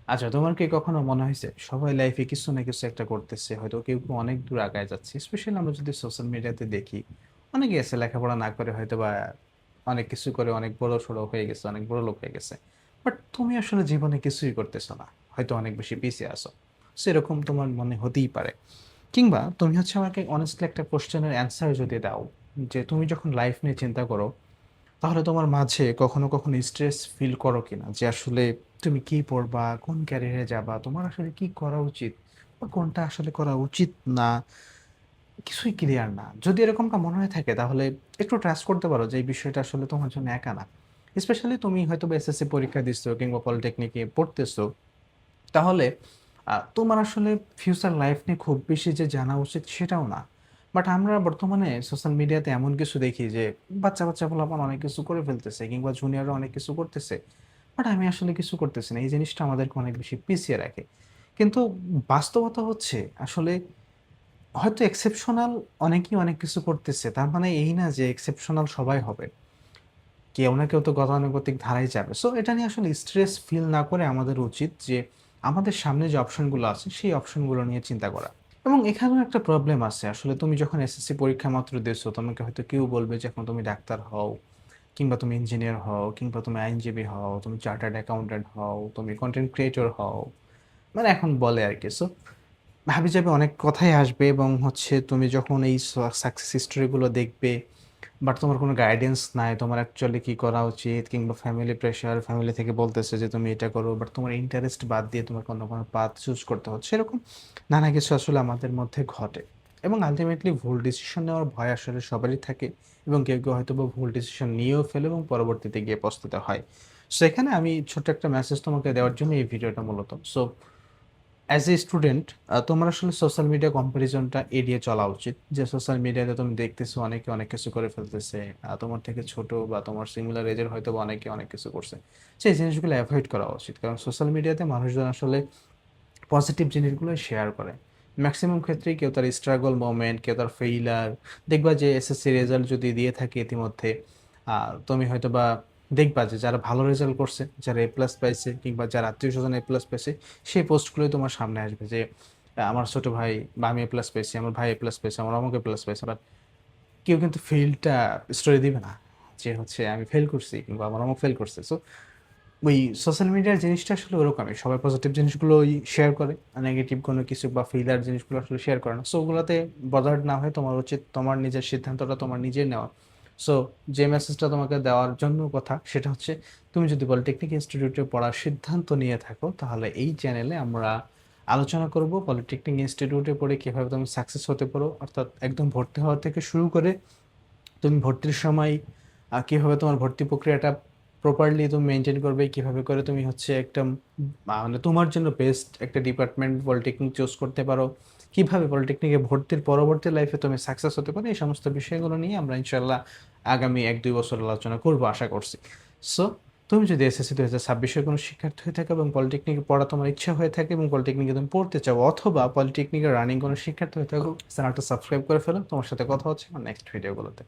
আচ্ছা, তোমার কি কখনো মনে হয়েছে সবাই লাইফে কিছু না কিছু একটা করতেছে, হয়তো কেউ কেউ অনেক দূর আগায় যাচ্ছে, স্পেশালি আমরা যদি সোশ্যাল মিডিয়াতে দেখি, অনেকে আছে লেখাপড়া না করে হয়তো বা অনেক কিছু করে অনেক বড় সড়ো হয়ে গেছে, অনেক বড় লোক হয়ে গেছে। বাট তুমি আসলে জীবনে কিছুই করতেছো না, হয়তো অনেক বেশি পিছিয়ে আছো। সেরকম তোমার মনে হতেই পারে। কিংবা তুমি হচ্ছে আমাকে অনেস্টলি একটা কোশ্চেনের অ্যান্সার যদি দাও, যে তুমি যখন লাইফ নিয়ে চিন্তা করো, তাহলে তোমার মাঝে কখনো কখনো স্ট্রেস ফিল করো কিনা, যে আসলে তুমি কি পড়বা, কোন ক্যারিয়ারে যাবা, তোমার আসলে কি করা উচিত বা কোনটা আসলে করা উচিত না, কিছুই ক্লিয়ার না। যদি এরকমটা মনে হয়ে থাকে, তাহলে একটু ট্রাস্ট করতে পারো যে এই বিষয়টা আসলে তোমার জন্য একা না। স্পেশালি তুমি হয়তো বা এসএসসি পরীক্ষা দিচ্ছ কিংবা পলিটেকনিকে পড়তেছো, তাহলে তোমার আসলে ফিউচার লাইফ নিয়ে খুব বেশি যে জানা উচিত সেটাও না। বাট আমরা বর্তমানে সোশ্যাল মিডিয়াতে এমন কিছু দেখি যে বাচ্চা বাচ্চা পোলাপান অনেক কিছু করে ফেলতেছে কিংবা জুনিয়ররা অনেক কিছু করতেছে, বাট আমি আসলে কিছু করতেছি না। এই জিনিসটা আমাদেরকে অনেক বেশি পিছিয়ে রাখে। কিন্তু বাস্তবতা হচ্ছে আসলে হয়তো এক্সেপশনাল অনেকেই অনেক কিছু করতেছে, তার মানে এই না যে এক্সেপশনাল সবাই হবে। কেউ না কেউ তো গতানুগতিক ধারায় যাবে। সো এটা নিয়ে আসলে স্ট্রেস ফিল না করে আমাদের উচিত যে আমাদের সামনে যে অপশনগুলো আছে সেই অপশনগুলো নিয়ে চিন্তা করা। এবং এখানেও একটা প্রবলেম আছে, আসলে তুমি যখন এসএসসি পরীক্ষা মাত্র দিয়েছো, তোমাকে হয়তো কেউ বলবে যে এখন তুমি ডাক্তার হও, কিংবা তুমি ইঞ্জিনিয়ার হও, কিংবা তুমি আইনজীবী হও, তুমি চার্টার্ড অ্যাকাউন্ট্যান্ট হও, তুমি কন্টেন্ট ক্রিয়েটর হও, মানে এখন বলে আর কি। সো ভাবি যাবে অনেক কথাই আসবে, এবং হচ্ছে তুমি যখন এই সাকসেস হিস্টোরিগুলো দেখবে, বাট তোমার কোনো গাইডেন্স নাই তোমার অ্যাকচুয়ালি কি করা উচিত, কিংবা ফ্যামিলি প্রেশার, ফ্যামিলি থেকে বলতেছে যে তুমি এটা করো, বাট তোমার ইন্টারেস্ট বাদ দিয়ে তোমার কোনো কোনো পাথ চুজ করতে হচ্ছে, এরকম নানা কিছু আসলে আমাদের মধ্যে ঘটে। এবং আলটিমেটলি ভুল ডিসিশন নেওয়ার ভয় আসলে সবারই থাকে, এবং কেউ কেউ হয়তো বা ভুল ডিসিশন নিয়েও ফেলে এবং পরবর্তীতে গিয়ে পস্তাতে হয়। সো এখানে আমি ছোট্ট একটা মেসেজ তোমাকে দেওয়ার জন্য এই ভিডিওটা মূলত। সো অ্যাজ এ স্টুডেন্ট, তোমার আসলে সোশ্যাল মিডিয়া কম্পারিজনটা এড়িয়ে চলা উচিত। যে সোশ্যাল মিডিয়াতে তুমি দেখতেছো অনেকে অনেক কিছু করে ফেলতেছে, তোমার থেকে ছোট বা তোমার সিমিলার এজের হয়তো বা অনেকে অনেক কিছু করছে, সেই জিনিসগুলো অ্যাভয়েড করা উচিত। কারণ সোশ্যাল মিডিয়াতে মানুষজন আসলে পজিটিভ জিনিসগুলো শেয়ার করে। ম্যাক্সিমাম ক্ষেত্রেই কেউ তার স্ট্রাগল মোমেন্ট, কেউ তার ফেইলার, দেখবা যে এসএসসি রেজাল্ট যদি দিয়ে থাকে ইতিমধ্যে, তুমি হয়তো বা দেখবা যে যারা ভালো রেজাল্ট করছে, যারা এ প্লাস পাইছে, কিংবা যারা আত্মীয় স্বজন এ প্লাস পাইছে, সেই পোস্টগুলোই তোমার সামনে আসবে যে আমার ছোট ভাই বা আমি এ প্লাস পাইছি, আমার ভাই এ প্লাস পাইছে, আমার অমুক এ প্লাস পাইছে। বাট কেউ কিন্তু ফেইলটা স্টোরি দিবে না, যে হচ্ছে আমি ফেল করছি কিংবা আমার অমুক ফেল করছে। সো ওই সোশ্যাল মিডিয়ার জিনিসটা আসলে ওরকমই, সবাই পজিটিভ জিনিসগুলোই শেয়ার করে, নেগেটিভ কোনো কিছু বা ফেইলার জিনিসগুলো আসলে শেয়ার করে না। সো ওগুলোতে বদার্ড না হয়ে তোমার উচিত তোমার নিজের সিদ্ধান্তটা তোমার নিজের নেওয়া। সো যে মেসেজটা তোমাকে দেওয়ার জন্য কথা, সেটা হচ্ছে তুমি যদি পলিটেকনিক ইনস্টিটিউটে পড়ার সিদ্ধান্ত নিয়ে থাকো, তাহলে এই চ্যানেলে আমরা আলোচনা করব পলিটেকনিক ইনস্টিটিউটে পড়ে কিভাবে তুমি সাকসেস হতে পারো, অর্থাৎ একদম ভর্তি হওয়া থেকে শুরু করে তুমি ভর্তির সময় কিভাবে তোমার ভর্তি প্রক্রিয়াটা প্রপারলি তুমি মেনটেন করবে, কিভাবে করে তুমি হচ্ছে একটা মানে তোমার জন্য বেস্ট একটা ডিপার্টমেন্ট পলিটেকনিক চুজ করতে পারো, কিভাবে পলিটেকনিকে ভর্তির পরবর্তী লাইফে তুমি সাকসেস হতে পারো, এই সমস্ত বিষয়গুলো নিয়ে আমরা ইনশাল্লাহ আগামী 1-2 বছর আলোচনা করবো আশা করছি। সো তুমি যদি এসএসসি 2026-এর কোনো শিক্ষার্থী হয়ে থাকো এবং পলিটেকনিকে পড়া তোমার ইচ্ছা হয়ে থাকে এবং পলিটেকনিকে তুমি পড়তে চাও, অথবা পলিটেকনিকের রানিং কোনো শিক্ষার্থী হয়ে থাকো, চ্যানেলটা সাবস্ক্রাইব করে ফেলো। তোমার সাথে কথা হচ্ছে আমার নেক্সট ভিডিওগুলোতে।